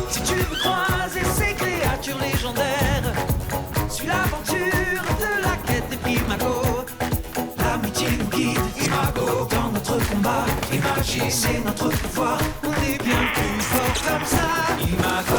Si tu veux croiser ces créatures légendaires, suis l'aventure de la quête des Imago. L'amitié nous guide, Imago. Dans notre combat, Imagie, c'est notre pouvoir. On est bien plus fort comme ça, Imago.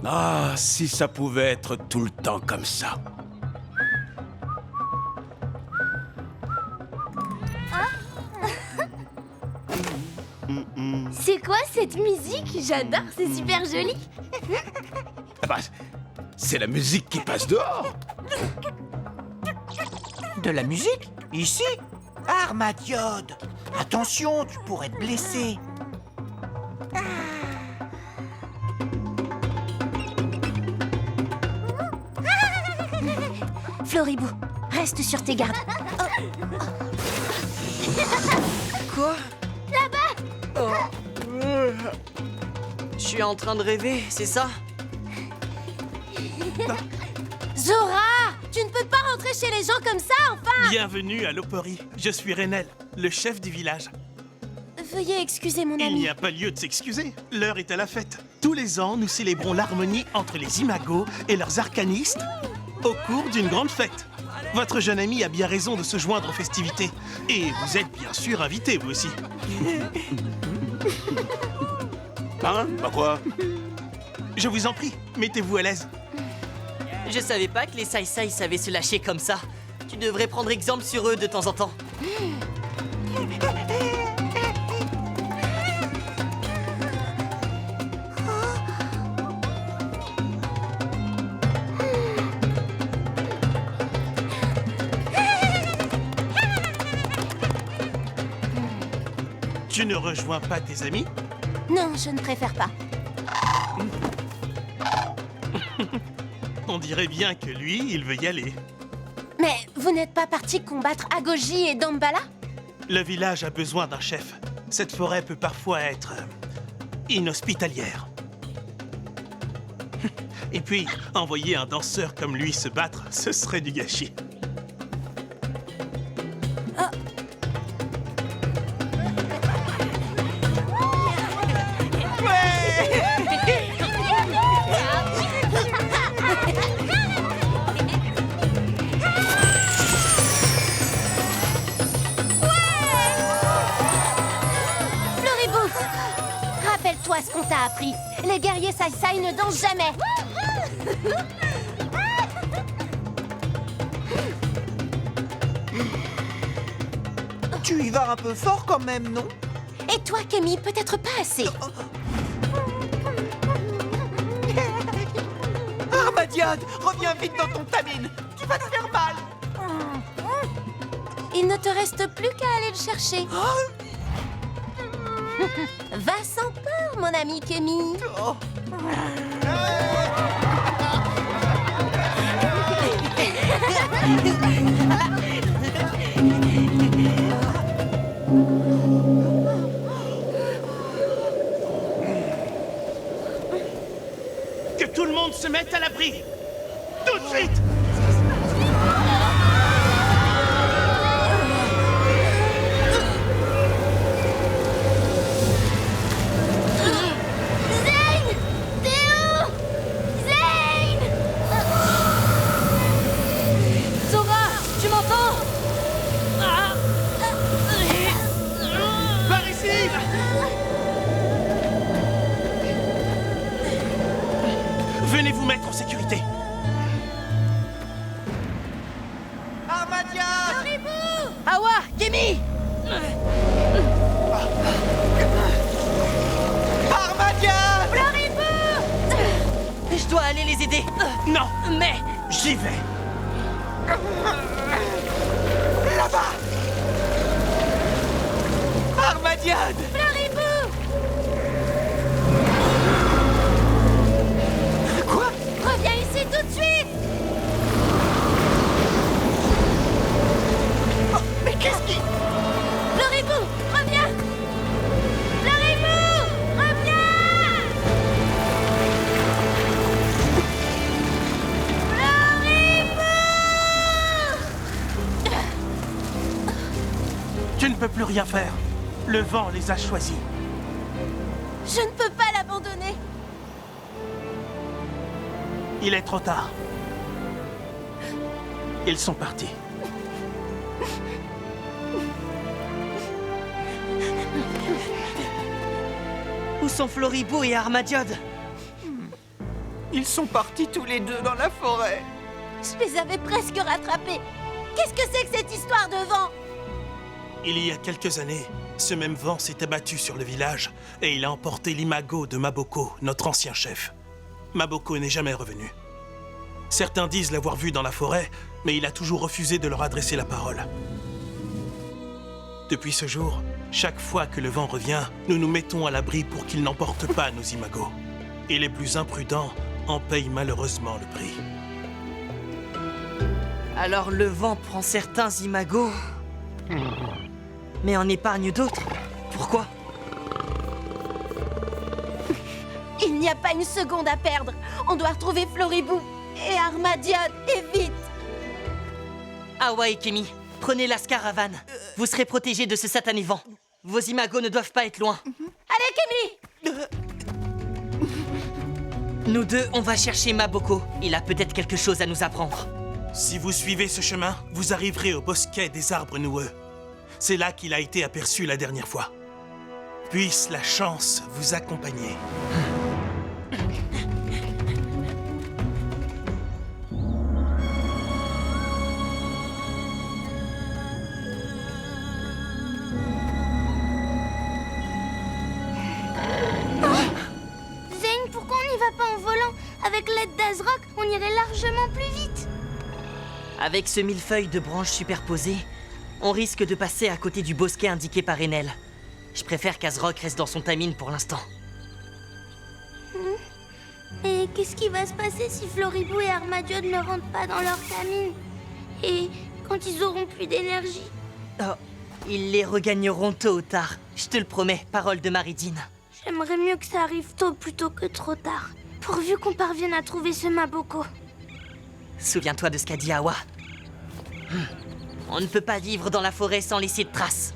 Ah, si ça pouvait être tout le temps comme ça. C'est quoi cette musique? J'adore, c'est super joli. Ah bah, c'est la musique qui passe dehors. De la musique? Ici? Armadiode! Attention, tu pourrais te blesser. Floribou, reste sur tes gardes. Quoi? Là-bas! Je suis en train de rêver, c'est ça? Zora, tu ne peux pas rentrer chez les gens comme ça, enfin! Bienvenue à l'Opori. Je suis Renel, le chef du village. Veuillez excuser mon Il ami. n'y a pas lieu de s'excuser. L'heure est à la fête. Tous les ans, nous célébrons l'harmonie entre les Imagos et leurs arcanistes au cours d'une grande fête. Votre jeune ami a bien raison de se joindre aux festivités. Et vous êtes bien sûr invité, vous aussi. Hein? Bah quoi? Je vous en prie, mettez-vous à l'aise. Je savais pas que les Sai-Sai savaient se lâcher comme ça. Tu devrais prendre exemple sur eux de temps en temps. Tu ne rejoins pas tes amis? Non, je ne préfère pas. On dirait bien que lui, il veut y aller. Mais vous n'êtes pas parti combattre Agoji et Dambala? Le village a besoin d'un chef. Cette forêt peut parfois être inhospitalière. Et puis, envoyer un danseur comme lui se battre, ce serait du gâchis. Floribou, rappelle-toi ce qu'on t'a appris. Les guerriers Sai-Sai ne dansent jamais. Tu y vas un peu fort quand même, non? Et toi, Camille, peut-être pas assez. Armadiade, reviens vite dans ton tamine. Tu vas te faire mal. Il ne te reste plus qu'à aller le chercher. Va sans peur, mon ami Camille. Oh. Que tout le monde se mette à l'abri! Tout de suite! Zane! Théo! Zane! Zora, tu m'entends? Par ici! Venez vous mettre en sécurité. Armadiade! Awa, Gemi! Armadiade! Je dois aller les aider. Non, Mais j'y vais. Là-bas! Armadiade! plus rien faire. Le vent les a choisis. Je ne peux pas l'abandonner. Il est trop tard. Ils sont partis. Où sont Floribou et Armadiode? Ils sont partis tous les deux dans la forêt. Je les avais presque rattrapés. Qu'est-ce que c'est que cette histoire de vent? Il y a quelques années, ce même vent s'est abattu sur le village et il a emporté l'imago de Maboko, notre ancien chef. Maboko n'est jamais revenu. Certains disent l'avoir vu dans la forêt, mais il a toujours refusé de leur adresser la parole. Depuis ce jour, chaque fois que le vent revient, nous nous mettons à l'abri pour qu'il n'emporte pas nos imagos. Et les plus imprudents en payent malheureusement le prix. Alors le vent prend certains imagos, mais en épargne d'autres. Pourquoi? Il n'y a pas une seconde à perdre. On doit retrouver Floribou et Armadiode, et vite. Awa et Kémy, prenez la caravane. Vous serez protégés de ce satané vent. Vos imagos ne doivent pas être loin. Allez, Kémy! Nous deux, on va chercher Maboko. Il a peut-être quelque chose à nous apprendre. Si vous suivez ce chemin, vous arriverez au bosquet des arbres noueux. C'est là qu'il a été aperçu la dernière fois. Puisse la chance vous accompagner. Zane, pourquoi on n'y va pas en volant? Avec l'aide d'Azrock, on irait largement plus vite. Avec ce millefeuille de branches superposées, on risque de passer à côté du bosquet indiqué par Enel. Je préfère qu'Azrock reste dans son tamine pour l'instant. Et qu'est-ce qui va se passer si Floribou et Armadiode ne rentrent pas dans leur camine? Et quand ils auront plus d'énergie? Oh, ils les regagneront tôt ou tard. Je te le promets, parole de Maridine. J'aimerais mieux que ça arrive tôt plutôt que trop tard. Pourvu qu'on parvienne à trouver ce Maboko. Souviens-toi de ce qu'a dit Awa. On ne peut pas vivre dans la forêt sans laisser de traces.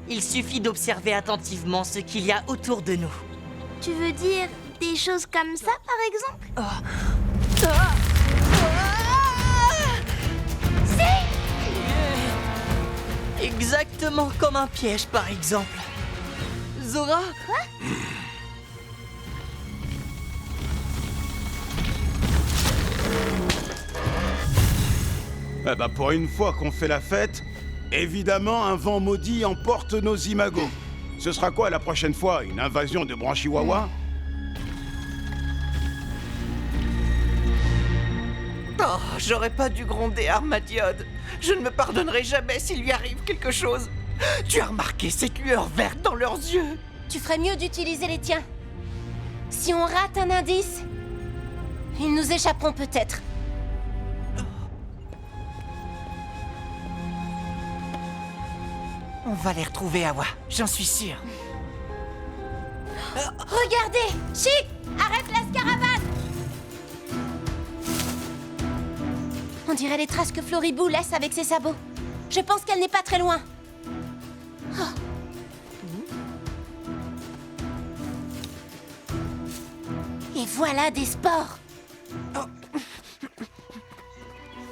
Il suffit d'observer attentivement ce qu'il y a autour de nous. Tu veux dire des choses comme ça, par exemple? Exactement comme un piège, par exemple. Zora? Eh ben pour une fois qu'on fait la fête, évidemment un vent maudit emporte nos imagos. Ce sera quoi la prochaine fois? Une invasion de Branchiwawa? Oh, j'aurais pas dû gronder Armadiode. Je ne me pardonnerai jamais s'il lui arrive quelque chose. Tu as remarqué cette lueur verte dans leurs yeux? Tu ferais mieux d'utiliser les tiens. Si on rate un indice, ils nous échapperont peut-être. On va les retrouver, Awa, j'en suis sûr. Regardez! Chic! Arrête la caravane! On dirait les traces que Floribou laisse avec ses sabots. Je pense qu'elle n'est pas très loin. Oh. Et voilà des spores.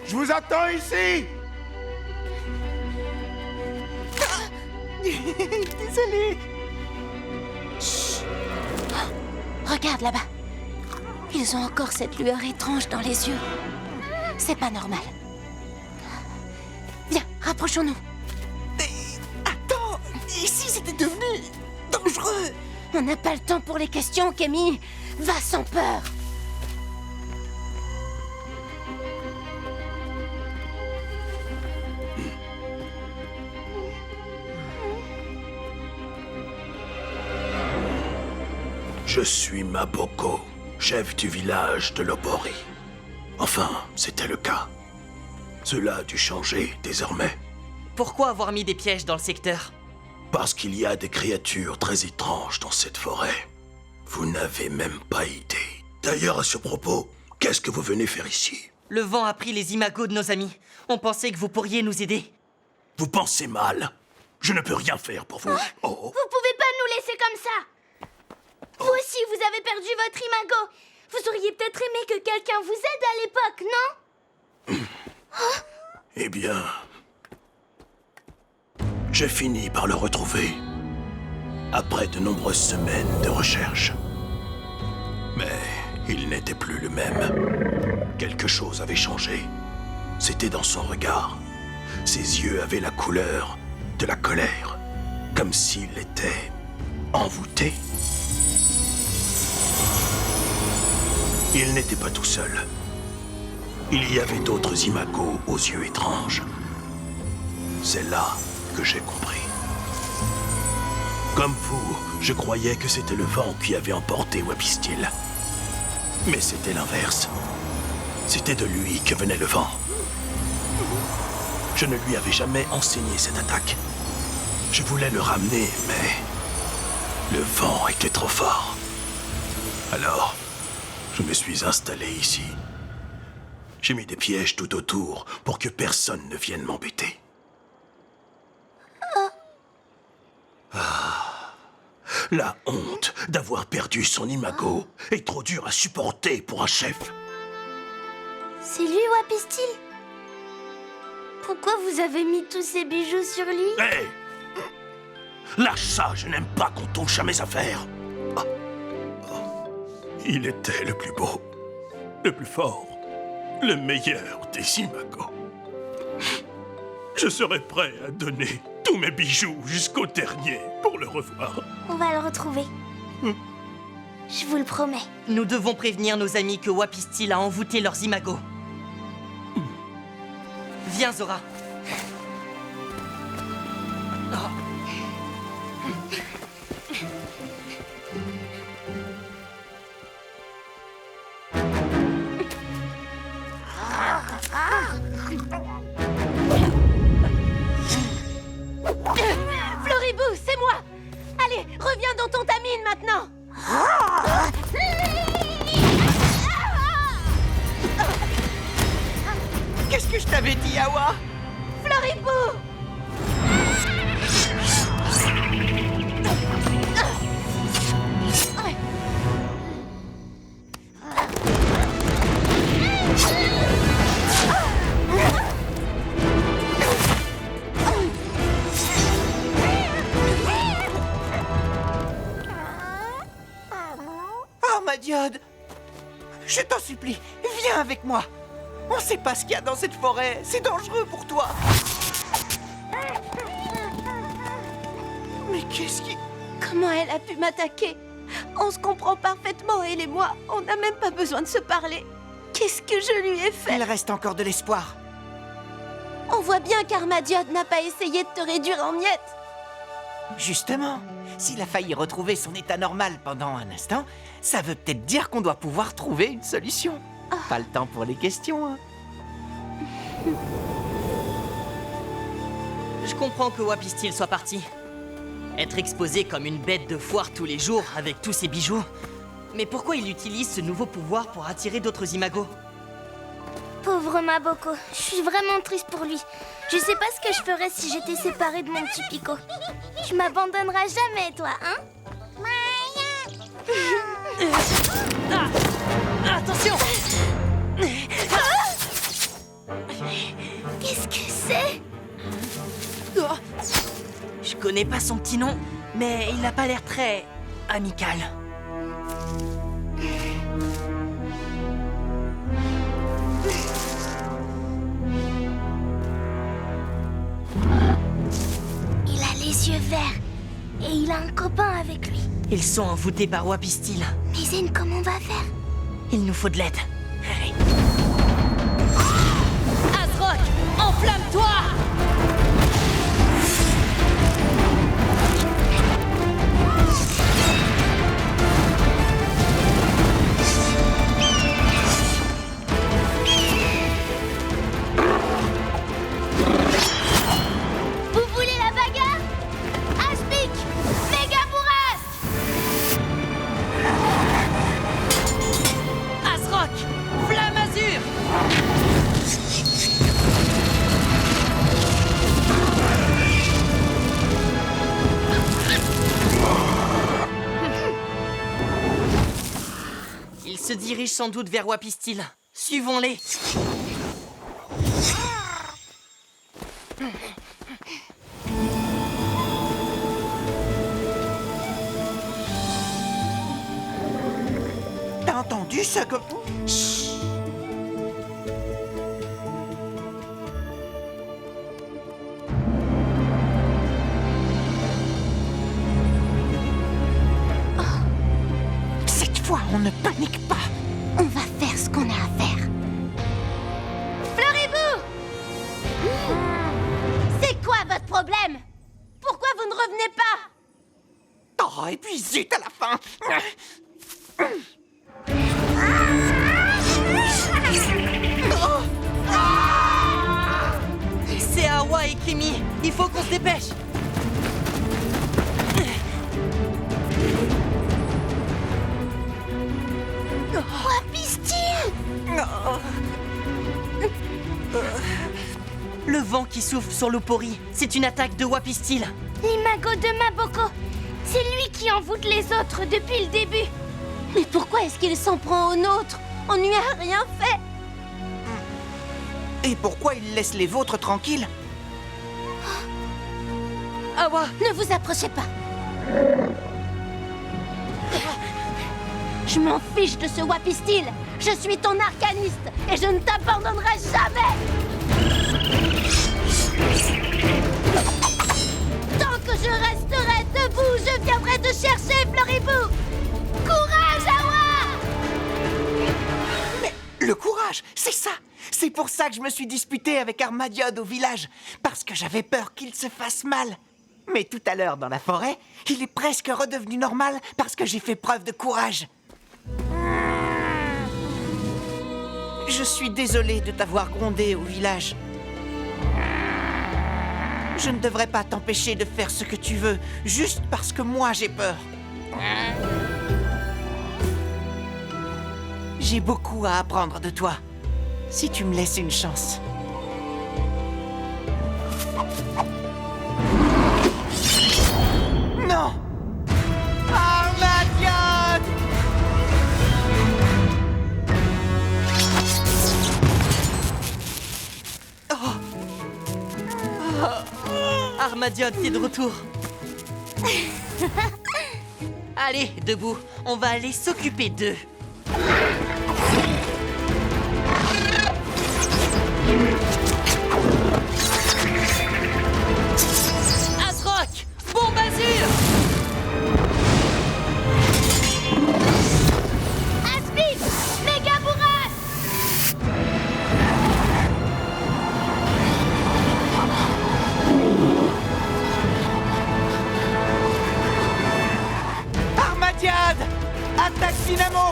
Je vous attends ici! Désolé. Chut. Oh, regarde là-bas. Ils ont encore cette lueur étrange dans les yeux. C'est pas normal. Viens, rapprochons-nous. Attends, ici c'était devenu dangereux. On n'a pas le temps pour les questions, Kémy. Va sans peur. Je suis Maboko, chef du village de Lobori. Enfin, c'était le cas. Cela a dû changer désormais, Pourquoi avoir mis des pièges dans le secteur? parce qu'il y a des créatures très étranges dans cette forêt. Vous n'avez même pas idée. D'ailleurs, à ce propos, qu'est-ce que vous venez faire ici? Le vent a pris les imagos de nos amis. On pensait que vous pourriez nous aider. Vous pensez mal. Je ne peux rien faire pour vous. Oh. Vous pouvez pas nous laisser comme ça. Vous aussi, vous avez perdu votre imago. Vous auriez peut-être aimé que quelqu'un vous aide à l'époque, non? Eh bien... j'ai fini par le retrouver. Après de nombreuses semaines de recherche. Mais il n'était plus le même. Quelque chose avait changé. C'était dans son regard. Ses yeux avaient la couleur de la colère. Comme s'il était envoûté. Il n'était pas tout seul. Il y avait d'autres imagos aux yeux étranges. C'est là que j'ai compris. Comme vous, je croyais que c'était le vent qui avait emporté Wapistil. Mais c'était l'inverse. C'était de lui que venait le vent. Je ne lui avais jamais enseigné cette attaque. Je voulais le ramener, mais... le vent était trop fort. Alors, je me suis installé ici. J'ai mis des pièges tout autour pour que personne ne vienne m'embêter. La honte d'avoir perdu son imago est trop dure à supporter pour un chef. C'est lui, Wapistil? Pourquoi vous avez mis tous ces bijoux sur lui? Hé! Lâche ça, je n'aime pas qu'on touche à mes affaires. Ah. Ah. Il était le plus beau, le plus fort, le meilleur des imagos. Je serais prêt à donner tous mes bijoux jusqu'au dernier pour le revoir. On va le retrouver. Je vous le promets. Nous devons prévenir nos amis que Wapistil a envoûté leurs imagos. Viens, Zora. Oh. Floribou, c'est moi! Allez, reviens dans ton tamine maintenant! Qu'est-ce que je t'avais dit, Awa? Floribou! Armadiode! Je t'en supplie, viens avec moi! On sait pas ce qu'il y a dans cette forêt, c'est dangereux pour toi! Mais qu'est-ce qui... Comment elle a pu m'attaquer? On se comprend parfaitement, elle et moi. On n'a même pas besoin de se parler. Qu'est-ce que je lui ai fait? Il reste encore de l'espoir. On voit bien qu'Armadiode n'a pas essayé de te réduire en miettes. Justement, s'il a failli retrouver son état normal pendant un instant, ça veut peut-être dire qu'on doit pouvoir trouver une solution. Pas le temps pour les questions, hein. Je comprends que Wapistil soit parti. Être exposé comme une bête de foire tous les jours avec tous ses bijoux. Mais pourquoi il utilise ce nouveau pouvoir pour attirer d'autres imagos? Pauvre Maboko, je suis vraiment triste pour lui. Je sais pas ce que je ferais si j'étais séparée de mon petit Pico. Tu m'abandonneras jamais, toi, hein? Attention! Qu'est-ce que c'est? Oh. Je connais pas son petit nom, mais il n'a pas l'air très amical. Il a les yeux verts et il a un copain avec lui. Ils sont envoûtés par Wapistil. Mais Zen, comment on va faire? Il nous faut de l'aide. Allez. Azrock, enflamme-toi! Vous voulez la bagarre? Aspic, méga bourrasque! Azrock, flamme azur! Ils se dirigent sans doute vers Wapistil. Suivons-les. T'as entendu ça, Goku? Cette fois, on ne panique pas. On va faire ce qu'on a à faire. Floribou! C'est quoi votre problème? Pourquoi vous ne revenez pas? Oh, et puis zut à la fin. C'est Awa et Kimi. Il faut qu'on se dépêche. Wapistil! Le vent qui souffle sur l'Opori, c'est une attaque de Wapistil. L'imago de Maboko. C'est lui qui envoûte les autres depuis le début. Mais pourquoi est-ce qu'il s'en prend au nôtre? On lui a rien fait. Et pourquoi il laisse les vôtres tranquilles? Awa, Ne vous approchez pas. Je m'en fiche de ce Wapistil. Je suis ton arcaniste et je ne t'abandonnerai jamais. Tant que je resterai debout, je viendrai te chercher, Floribou. Courage, Awa! Mais le courage, c'est ça. C'est pour ça que je me suis disputé avec Armadiode au village. Parce que j'avais peur qu'il se fasse mal. Mais tout à l'heure, dans la forêt, il est presque redevenu normal parce que j'ai fait preuve de courage. Je suis désolé de t'avoir grondé au village. Je ne devrais pas t'empêcher de faire ce que tu veux, juste parce que moi j'ai peur. J'ai beaucoup à apprendre de toi, si tu me laisses une chance. Non! Armadiode! Armadiode, t'es de retour. Allez, debout, on va aller s'occuper d'eux. Asrock, bombe azur! Aspid! Méga bourrasse! Armadiade! Attaque Dynamo!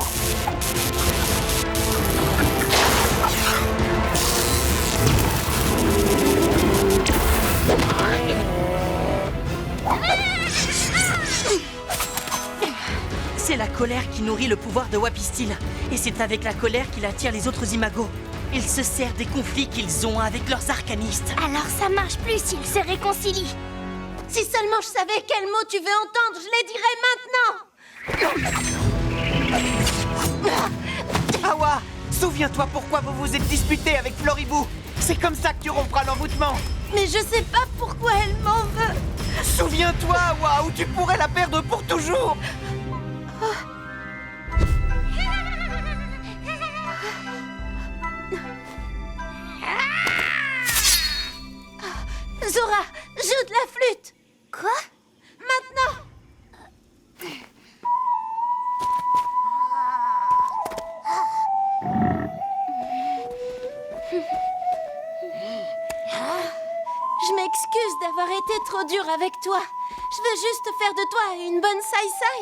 C'est la colère qui nourrit le pouvoir de Wapistil. Et c'est avec la colère qu'il attire les autres imagos. Il se sert des conflits qu'ils ont avec leurs arcanistes. Alors ça marche plus s'ils se réconcilient. Si seulement je savais quel mot tu veux entendre, je les dirais maintenant. Awa, souviens-toi pourquoi vous vous êtes disputé avec Floribou. C'est comme ça que tu rompras l'envoûtement. Mais je sais pas pourquoi elle m'en veut. Souviens-toi, Awa, ou tu pourrais la perdre pour toujours. Zora, joue de la flûte. Quoi? Maintenant. Je m'excuse d'avoir été trop dure avec toi. Je veux juste faire de toi une bonne Sai-Sai.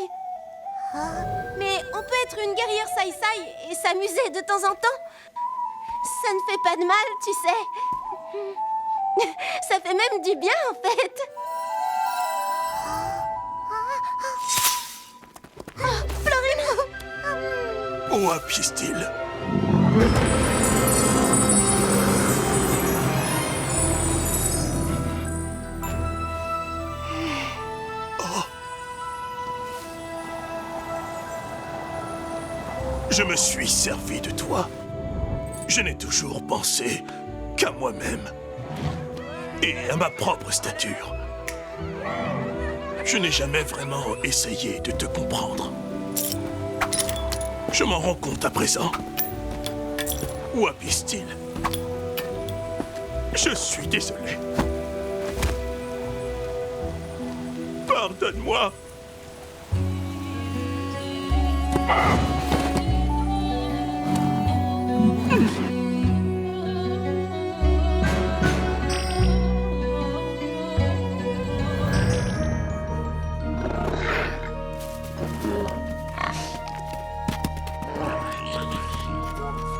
Mais on peut être une guerrière Sai-Sai et s'amuser de temps en temps. Ça ne fait pas de mal, tu sais. Ça fait même du bien, en fait. Oh, Floribou! Wapistil. Je me suis servi de toi. Je n'ai toujours pensé qu'à moi-même et à ma propre stature. Je n'ai jamais vraiment essayé de te comprendre. Je m'en rends compte à présent. Wapistil, je suis désolé. Pardonne-moi.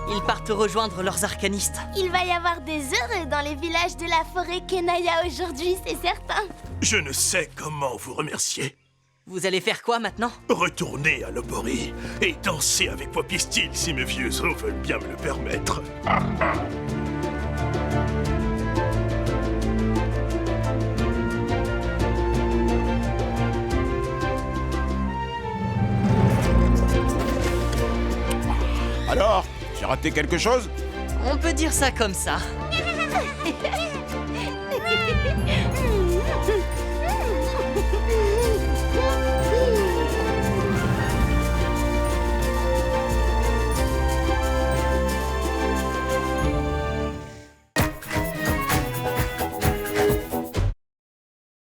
Ils partent rejoindre leurs arcanistes. Il va y avoir des heureux dans les villages de la forêt Kenaya aujourd'hui, c'est certain. Je ne sais comment vous remercier. Vous allez faire quoi maintenant? Retourner à Lobori et danser avec Wapistil si mes vieux os veulent bien me le permettre. Alors, j'ai raté quelque chose? On peut dire ça comme ça.